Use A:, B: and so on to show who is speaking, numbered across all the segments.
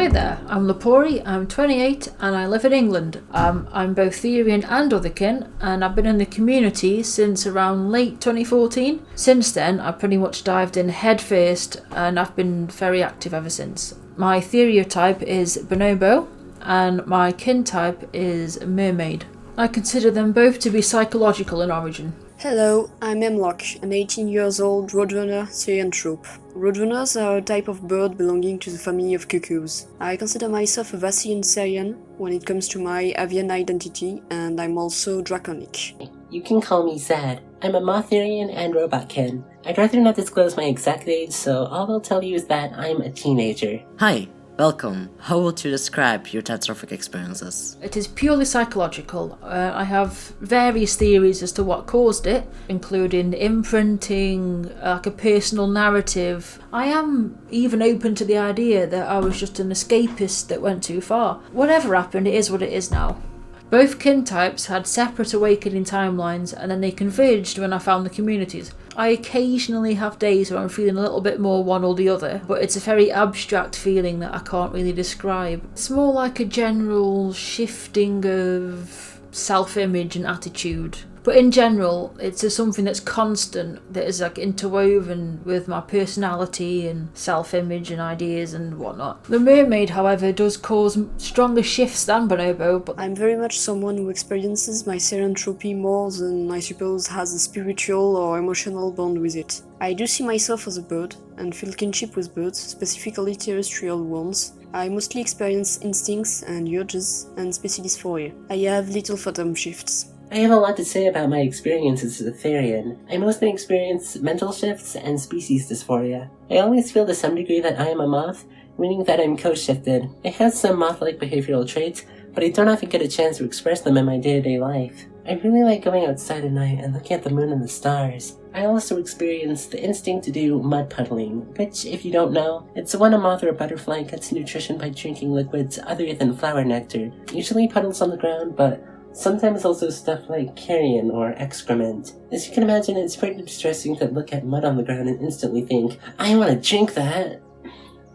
A: Hey there, I'm Lopori, I'm 28 and I live in England. I'm both Therian and otherkin, and I've been in the community since around late 2014. Since then, I've pretty much dived in headfirst and I've been very active ever since. My theriotype is bonobo and my kin type is mermaid. I consider them both to be psychological in origin.
B: Hello, I'm Hemlock, an 18 years old roadrunner therianthrope. Roadrunners are a type of bird belonging to the family of cuckoos. I consider myself a Vassian Therian when it comes to my avian identity, and I'm also draconic.
C: You can call me Zed. I'm a Motherian and Robotkin. I'd rather not disclose my exact age, so all I'll tell you is that I'm a teenager.
D: Hi, welcome. How would you describe your tetraphic experiences?
A: It is purely psychological. I have various theories as to what caused it, including imprinting, like a personal narrative. I am even open to the idea that I was just an escapist that went too far. Whatever happened, it is what it is now. Both kin types had separate awakening timelines and then they converged when I found the communities. I occasionally have days where I'm feeling a little bit more one or the other, but it's a very abstract feeling that I can't really describe. It's more like a general shifting of self-image and attitude. But in general, it's just something that's constant, that is like interwoven with my personality and self-image and ideas and whatnot. The mermaid, however, does cause stronger shifts than bonobo, but
B: I'm very much someone who experiences my therianthropy more than I suppose has a spiritual or emotional bond with it. I do see myself as a bird and feel kinship with birds, specifically terrestrial ones. I mostly experience instincts and urges and species dysphoria. I have little phantom shifts.
C: I have a lot to say about my experiences as a Therian. I mostly experience mental shifts and species dysphoria. I always feel to some degree that I am a moth, meaning that I'm co-shifted. I have some moth-like behavioral traits, but I don't often get a chance to express them in my day-to-day life. I really like going outside at night and looking at the moon and the stars. I also experience the instinct to do mud puddling, which, if you don't know, it's when a moth or a butterfly gets nutrition by drinking liquids other than flower nectar. Usually puddles on the ground, but sometimes also stuff like carrion or excrement. As you can imagine, it's pretty distressing to look at mud on the ground and instantly think, I want to drink that!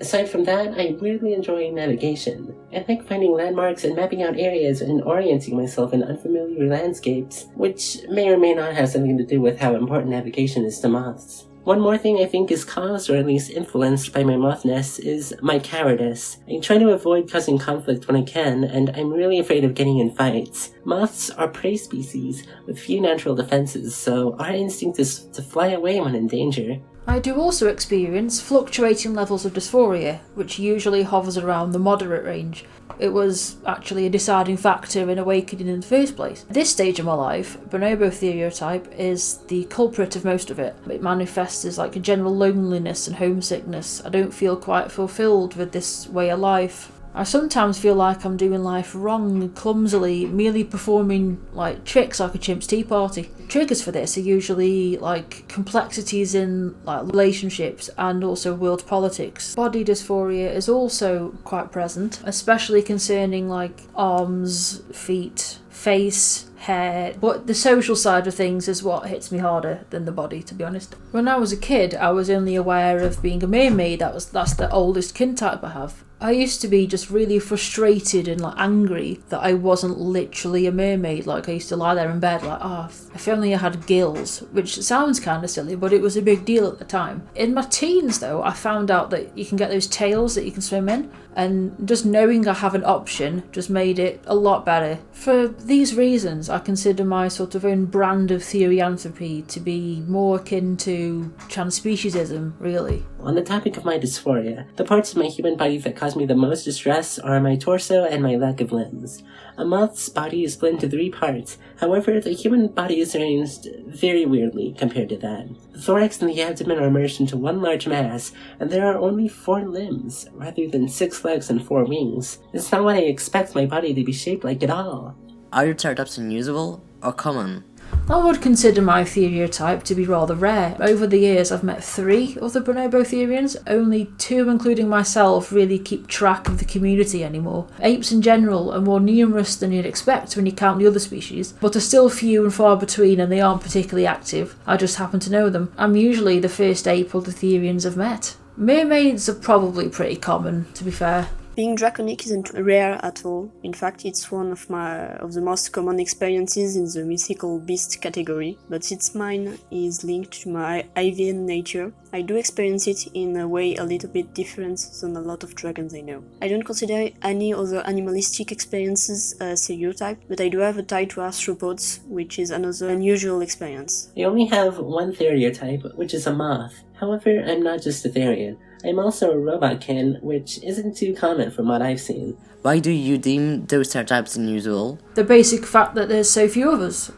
C: Aside from that, I really enjoy navigation. I like finding landmarks and mapping out areas and orienting myself in unfamiliar landscapes, which may or may not have something to do with how important navigation is to moths. One more thing I think is caused, or at least influenced, by my mothness is my cowardice. I try to avoid causing conflict when I can, and I'm really afraid of getting in fights. Moths are prey species with few natural defenses, so our instinct is to fly away when in danger.
A: I do also experience fluctuating levels of dysphoria, which usually hovers around the moderate range. It was actually a deciding factor in awakening in the first place. At this stage of my life, bonobo theriotype is the culprit of most of it. It manifests as like a general loneliness and homesickness. I don't feel quite fulfilled with this way of life. I sometimes feel like I'm doing life wrong and clumsily, merely performing like tricks like a chimp's tea party. Triggers for this are usually like complexities in like relationships and also world politics. Body dysphoria is also quite present, especially concerning like arms, feet, face, hair, but the social side of things is what hits me harder than the body, to be honest. When I was a kid, I was only aware of being a mermaid. That's the oldest kin type I have. I used to be just really frustrated and like angry that I wasn't literally a mermaid. Like I used to lie there in bed like, if only I had gills, which sounds kind of silly, but it was a big deal at the time. In my teens though, I found out that you can get those tails that you can swim in, and just knowing I have an option just made it a lot better. For these reasons, I consider my sort of own brand of therianthropy to be more akin to transspeciesism, really.
C: On the topic of my dysphoria, the parts of my human body that cause me the most distress are my torso and my lack of limbs. A moth's body is split into 3 parts, however, the human body is arranged very weirdly compared to that. The thorax and the abdomen are merged into one large mass, and there are only 4 limbs, rather than 6 legs and 4 wings. It's not what I expect my body to be shaped like at all.
D: Are your Theriotypes unusual or common?
A: I would consider my theriotype to be rather rare. Over the years I've met 3 other bonobo Therians. Only 2, including myself, really keep track of the community anymore. Apes in general are more numerous than you'd expect when you count the other species, but are still few and far between and they aren't particularly active. I just happen to know them. I'm usually the first ape all the Therians have met. Mermaids are probably pretty common, to be fair.
B: Being draconic isn't rare at all. In fact, it's one of the most common experiences in the mythical beast category, but since mine is linked to my avian nature, I do experience it in a way a little bit different than a lot of dragons I know. I don't consider any other animalistic experiences a stereotype, but I do have a tie to arthropods, which is another unusual experience.
C: I only have one theriotype, which is a moth. However, I'm not just a Therian. I'm also a robotkin, which isn't too common from what I've seen.
D: Why do you deem those stereotypes unusual?
A: The basic fact that there's so few of us.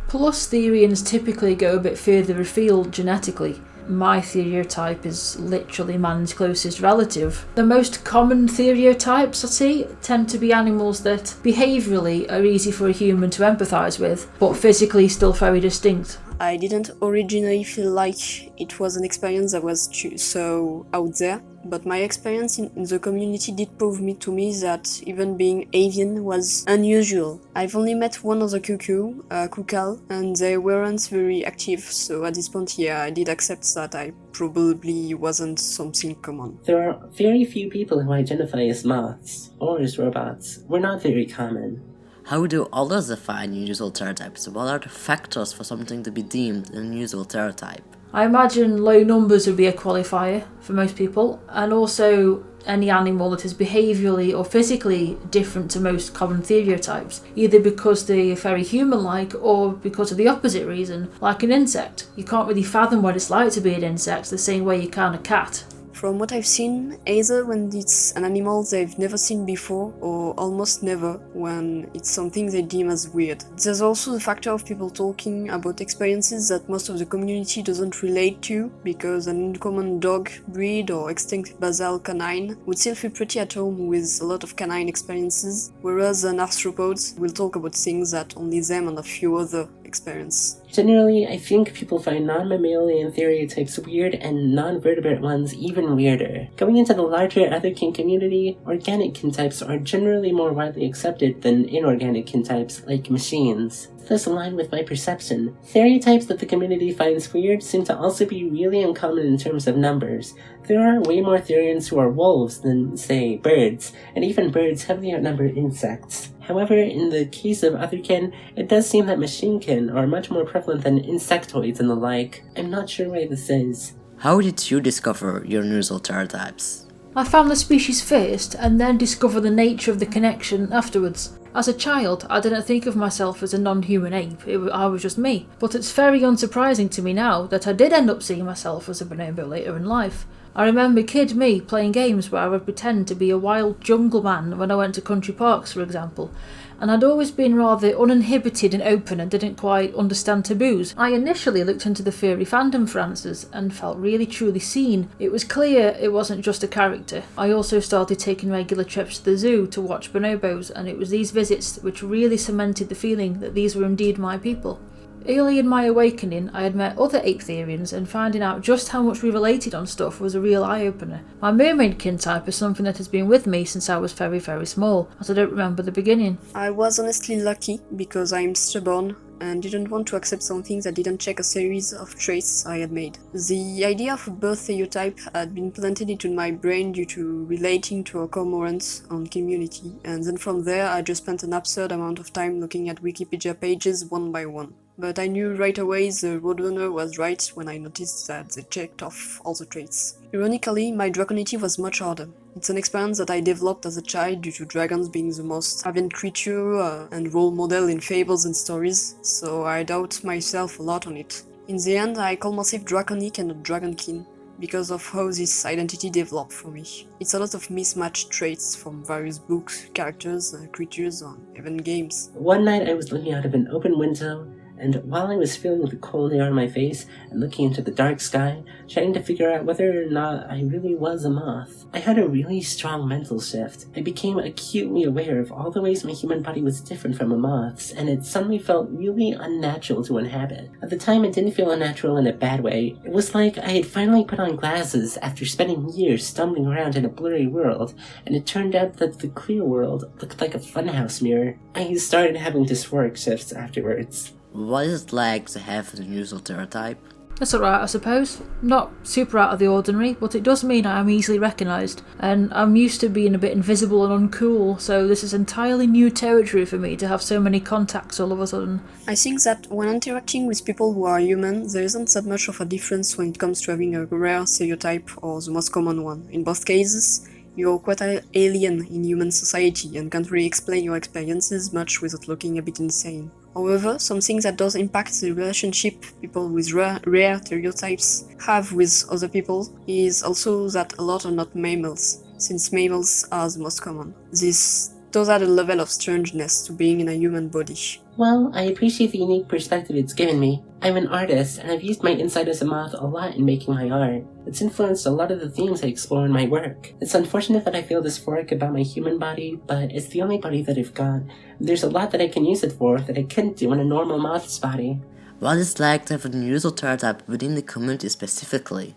A: Plus, Therians typically go a bit further afield genetically. My theriotype is literally man's closest relative. The most common theriotypes I see tend to be animals that behaviourally are easy for a human to empathise with, but physically still very distinct.
B: I didn't originally feel like it was an experience that was so out there, but my experience in the community did prove to me that even being avian was unusual. I've only met one other cuckoo, Kukal, and they weren't very active, so at this point, yeah, I did accept that I probably wasn't something common.
C: There are very few people who identify as moths, or as robots. We're not very common.
D: How do others define unusual stereotypes? What are the factors for something to be deemed an unusual stereotype?
A: I imagine low numbers would be a qualifier for most people, and also any animal that is behaviourally or physically different to most common stereotypes, either because they're very human-like or because of the opposite reason, like an insect. You can't really fathom what it's like to be an insect the same way you can a cat.
B: From what I've seen, either when it's an animal they've never seen before, or almost never when it's something they deem as weird. There's also the factor of people talking about experiences that most of the community doesn't relate to, because an uncommon dog breed or extinct basal canine would still feel pretty at home with a lot of canine experiences, whereas an arthropod will talk about things that only them and a few other experience.
C: Generally, I think people find non-mammalian theriotypes weird and non-vertebrate ones even weirder. Going into the larger otherkin community, organic kin types are generally more widely accepted than inorganic kin types, like machines. This align with my perception. Theriotypes that the community finds weird seem to also be really uncommon in terms of numbers. There are way more Therians who are wolves than, say, birds, and even birds heavily outnumber insects. However, in the case of otherkin, it does seem that machinekin are much more prevalent than insectoids and the like. I'm not sure why this is.
D: How did you discover your unusual stereotypes?
A: I found the species first, and then discovered the nature of the connection afterwards. As a child, I didn't think of myself as a non-human ape, I was just me. But it's very unsurprising to me now that I did end up seeing myself as a bonobo later in life. I remember kid me playing games where I would pretend to be a wild jungle man when I went to country parks, for example, and I'd always been rather uninhibited and open and didn't quite understand taboos. I initially looked into the furry fandom for answers and felt really truly seen. It was clear it wasn't just a character. I also started taking regular trips to the zoo to watch bonobos, and it was these visits which really cemented the feeling that these were indeed my people. Early in my awakening, I had met other ape Therians, and finding out just how much we related on stuff was a real eye-opener. My mermaid kin type is something that has been with me since I was very, very small, as I don't remember the beginning.
B: I was honestly lucky because I'm stubborn and didn't want to accept something that didn't check a series of traits I had made. The idea of a birth stereotype had been planted into my brain due to relating to a cormorant on community, and then from there I just spent an absurd amount of time looking at Wikipedia pages one by one. But I knew right away the roadrunner was right when I noticed that they checked off all the traits. Ironically, my draconity was much harder. It's an experience that I developed as a child due to dragons being the most avian creature and role model in fables and stories, so I doubt myself a lot on it. In the end, I call myself draconic and not dragonkin, because of how this identity developed for me. It's a lot of mismatched traits from various books, characters, creatures, or even games.
C: One night I was looking out of an open window, and while I was feeling the cold air on my face and looking into the dark sky, trying to figure out whether or not I really was a moth, I had a really strong mental shift. I became acutely aware of all the ways my human body was different from a moth's, and it suddenly felt really unnatural to inhabit. At the time, it didn't feel unnatural in a bad way. It was like I had finally put on glasses after spending years stumbling around in a blurry world, and it turned out that the clear world looked like a funhouse mirror. I started having dysphoric shifts afterwards.
D: What is it like to have an unusual stereotype?
A: That's alright, I suppose. Not super out of the ordinary, but it does mean I am easily recognised, and I'm used to being a bit invisible and uncool, so this is entirely new territory for me to have so many contacts all of a sudden.
B: I think that when interacting with people who are human, there isn't that much of a difference when it comes to having a rare stereotype or the most common one. In both cases, you're quite alien in human society and can't really explain your experiences much without looking a bit insane. However, something that does impact the relationship people with rare stereotypes have with other people is also that a lot are not mammals, since mammals are the most common. This does add a level of strangeness to being in a human body.
C: Well, I appreciate the unique perspective it's given me. I'm an artist, and I've used my inside as a moth a lot in making my art. It's influenced a lot of the themes I explore in my work. It's unfortunate that I feel dysphoric about my human body, but it's the only body that I've got. There's a lot that I can use it for that I couldn't do in a normal moth's body.
D: What is it like to have an unusual stereotype within the community specifically?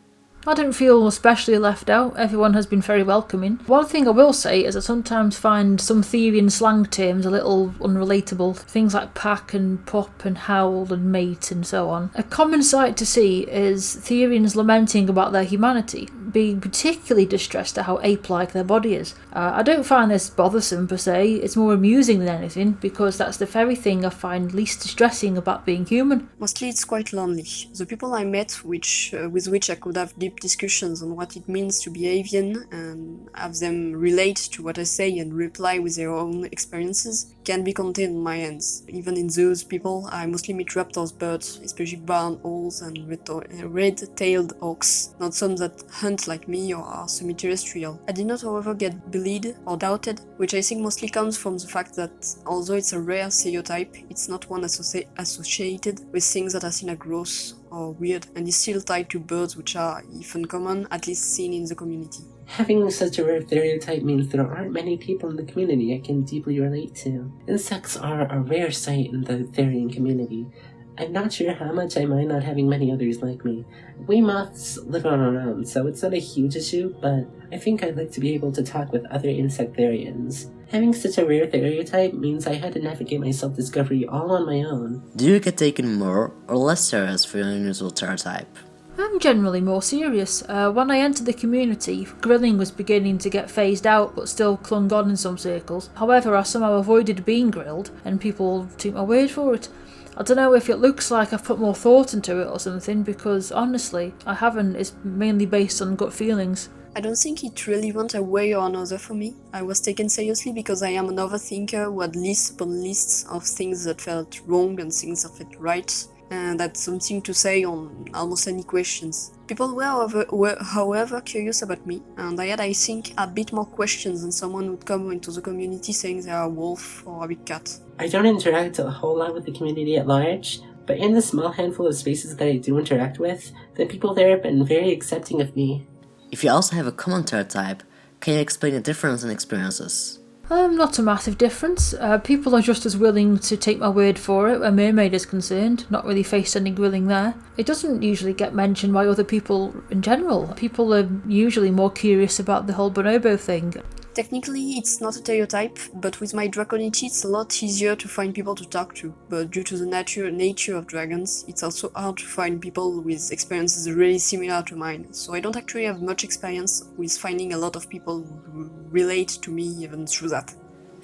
A: I don't feel especially left out, everyone has been very welcoming. One thing I will say is I sometimes find some Therian slang terms a little unrelatable, things like pack and pup and howl and mate and so on. A common sight to see is Therians lamenting about their humanity, being particularly distressed at how ape-like their body is. I don't find this bothersome per se, it's more amusing than anything, because that's the very thing I find least distressing about being human.
B: Mostly it's quite lonely. The people I met with which I could have deep discussions on what it means to be avian and have them relate to what I say and reply with their own experiences can be contained in my hands. Even in those people, I mostly meet raptors, birds, especially barn owls and red-tailed hawks, not some that hunt like me or are semi-terrestrial. I did not, however, get bullied or doubted, which I think mostly comes from the fact that although it's a rare stereotype, it's not one associated with things that are seen as gross or weird, and is still tied to birds which are, if uncommon, at least seen in the community.
C: Having such a rare stereotype means there aren't many people in the community I can deeply relate to. Insects are a rare sight in the Therian community. I'm not sure how much I mind not having many others like me. We moths live on our own, so it's not a huge issue, but I think I'd like to be able to talk with other insect Therians. Having such a rare stereotype means I had to navigate my self-discovery all on my own.
D: Do you get taken more or less serious for your unusual stereotype?
A: I'm generally more serious. When I entered the community, grilling was beginning to get phased out but still clung on in some circles. However, I somehow avoided being grilled and people took my word for it. I don't know if it looks like I've put more thought into it or something, because honestly, I haven't. It's mainly based on gut feelings.
B: I don't think it really went a way or another for me. I was taken seriously because I am an overthinker who had lists upon lists of things that felt wrong and things that felt right, and had something to say on almost any questions. People were however curious about me, and I had, I think, a bit more questions than someone would come into the community saying they are a wolf or a big cat.
C: I don't interact a whole lot with the community at large, but in the small handful of spaces that I do interact with, the people there have been very accepting of me.
D: If you also have a common stereotype, can you explain the difference in experiences?
A: Not a massive difference. People are just as willing to take my word for it where Mermaid is concerned, not really faced any grilling there. It doesn't usually get mentioned by other people in general. People are usually more curious about the whole bonobo thing.
B: Technically, it's not a stereotype, but with my draconity it's a lot easier to find people to talk to, but due to the nature of dragons, it's also hard to find people with experiences really similar to mine, so I don't actually have much experience with finding a lot of people who relate to me even through that.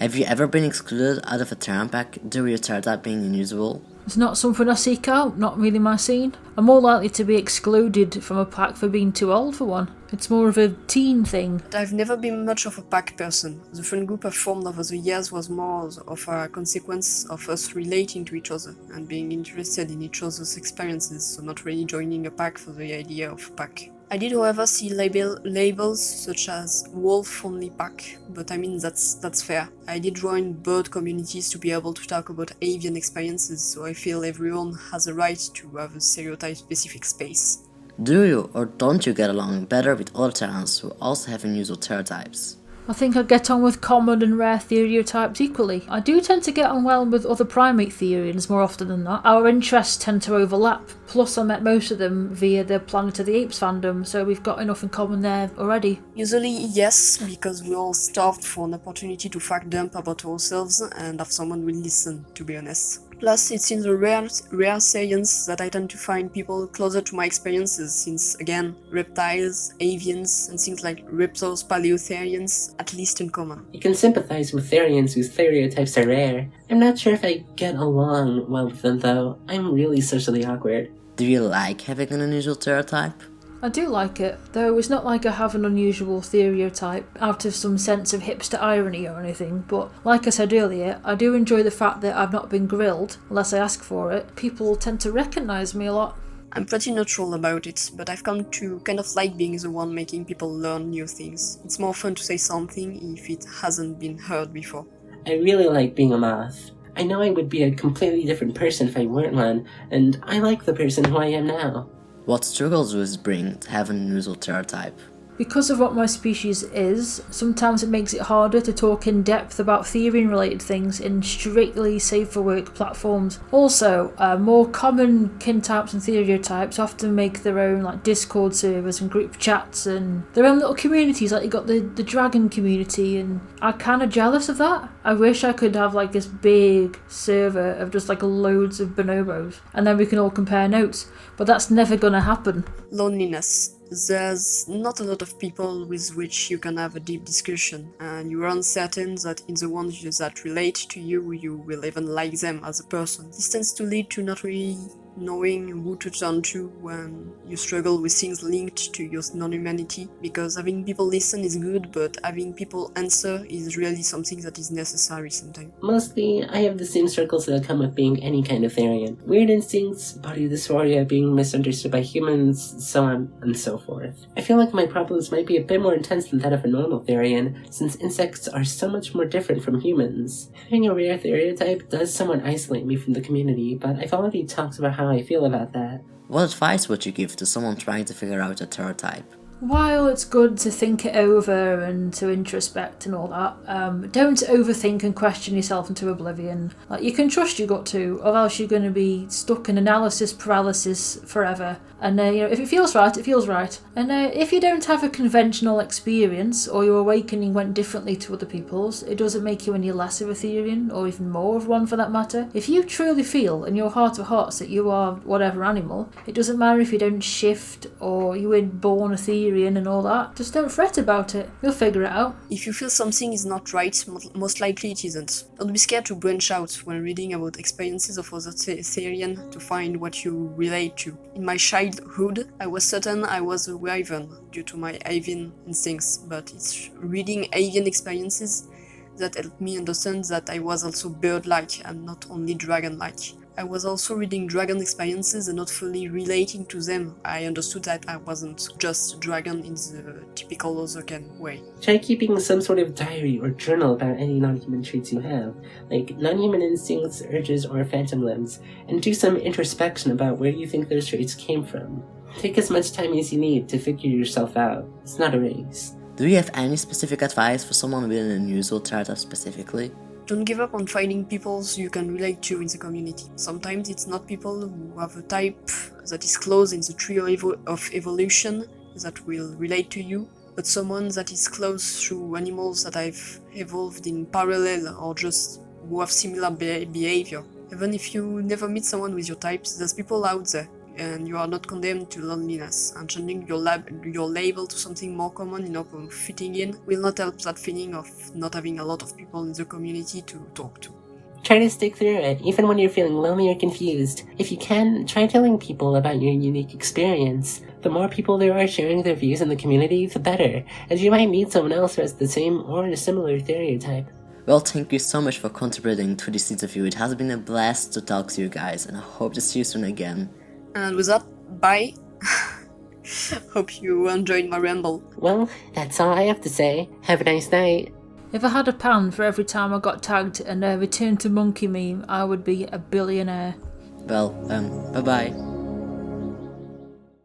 D: Have you ever been excluded out of a Therian pack due to your stereotype being unusual?
A: It's not something I seek out, not really my scene. I'm more likely to be excluded from a pack for being too old for one. It's more of a teen thing.
B: I've never been much of a pack person. The friend group I've formed over the years was more of a consequence of us relating to each other and being interested in each other's experiences, so not really joining a pack for the idea of a pack. I did, however, see labels such as wolf-only pack, but I mean that's fair. I did join bird communities to be able to talk about avian experiences, so I feel everyone has a right to have a stereotype-specific space.
D: Do you or don't you get along better with other Therians who also have unusual stereotypes?
A: I think I get on with common and rare Theriotypes equally. I do tend to get on well with other primate Therians more often than not. Our interests tend to overlap, plus I met most of them via the Planet of the Apes fandom, so we've got enough in common there already.
B: Usually yes, because we're all starved for an opportunity to fact dump about ourselves and have someone will listen, to be honest. Plus, it's in the rare science that I tend to find people closer to my experiences, since, again, reptiles, avians, and things like reptiles, paleotherians, at least in common.
C: You can sympathize with Therians whose stereotypes are rare. I'm not sure if I get along well with them though. I'm really socially awkward.
D: Do you like having an unusual stereotype?
A: I do like it, though it's not like I have an unusual stereotype out of some sense of hipster irony or anything, but like I said earlier, I do enjoy the fact that I've not been grilled, unless I ask for it. People tend to recognise me a lot.
B: I'm pretty neutral about it, but I've come to kind of like being the one making people learn new things. It's more fun to say something if it hasn't been heard before.
C: I really like being a moth. I know I would be a completely different person if I weren't one, and I like the person who I am now.
D: What struggles does it bring to have an unusual stereotype?
A: Because of what my species is, sometimes it makes it harder to talk in depth about Therian-related things in strictly safe-for-work platforms. Also, more common kin types and Theriotypes often make their own Discord servers and group chats and their own little communities, like you got the dragon community, and I'm kind of jealous of that. I wish I could have this big server of just loads of bonobos, and then we can all compare notes, but that's never gonna happen.
B: Loneliness. There's not a lot of people with which you can have a deep discussion, and you are uncertain that in the ones that relate to you, you will even like them as a person. This tends to lead to not really knowing who to turn to when you struggle with things linked to your non-humanity, because having people listen is good, but having people answer is really something that is necessary sometimes.
C: Mostly, I have the same struggles that come with being any kind of Therian. Weird instincts, body dysphoria, being misunderstood by humans, so on and so forth. I feel like my problems might be a bit more intense than that of a normal Therian, since insects are so much more different from humans. Having a rare Theriotype does somewhat isolate me from the community, but I've already talked about how I feel about that.
D: What advice would you give to someone trying to figure out a stereotype?
A: While it's good to think it over and to introspect and all that, don't overthink and question yourself into oblivion. You can trust your gut too, or else you're going to be stuck in analysis paralysis forever. And if it feels right, it feels right. And if you don't have a conventional experience, or your awakening went differently to other people's, it doesn't make you any less of a Therian, or even more of one for that matter. If you truly feel in your heart of hearts that you are whatever animal, it doesn't matter if you don't shift or you were born a Therian and all that. Just don't fret about it. You'll figure it out.
B: If you feel something is not right, most likely it isn't. Don't be scared to branch out when reading about experiences of other Therian to find what you relate to. In my childhood, I was certain I was a wyvern due to my avian instincts, but it's reading avian experiences that helped me understand that I was also bird-like and not only dragon-like. I was also reading dragon experiences and not fully relating to them. I understood that I wasn't just a dragon in the typical otherkin way.
C: Try keeping some sort of diary or journal about any non-human traits you have, like non-human instincts, urges, or phantom limbs, and do some introspection about where you think those traits came from. Take as much time as you need to figure yourself out. It's not a race.
D: Do you have any specific advice for someone with an unusual stereotype specifically?
B: Don't give up on finding people you can relate to in the community. Sometimes it's not people who have a type that is close in the tree of evolution that will relate to you, but someone that is close through animals that have evolved in parallel or just who have similar behavior. Even if you never meet someone with your types, there's people out there, and you are not condemned to loneliness, and changing your label to something more common in hope of fitting in will not help that feeling of not having a lot of people in the community to talk to.
C: Try to stick through it, even when you're feeling lonely or confused. If you can, try telling people about your unique experience. The more people there are sharing their views in the community, the better, as you might meet someone else who has the same or a similar stereotype.
D: Well, thank you so much for contributing to this interview. It has been a blast to talk to you guys, and I hope to see you soon again.
B: And with that, bye. Hope you enjoyed my ramble.
C: Well, that's all I have to say. Have a nice night.
A: If I had a pan for every time I got tagged and returned to monkey meme, I would be a billionaire.
D: Well, bye-bye.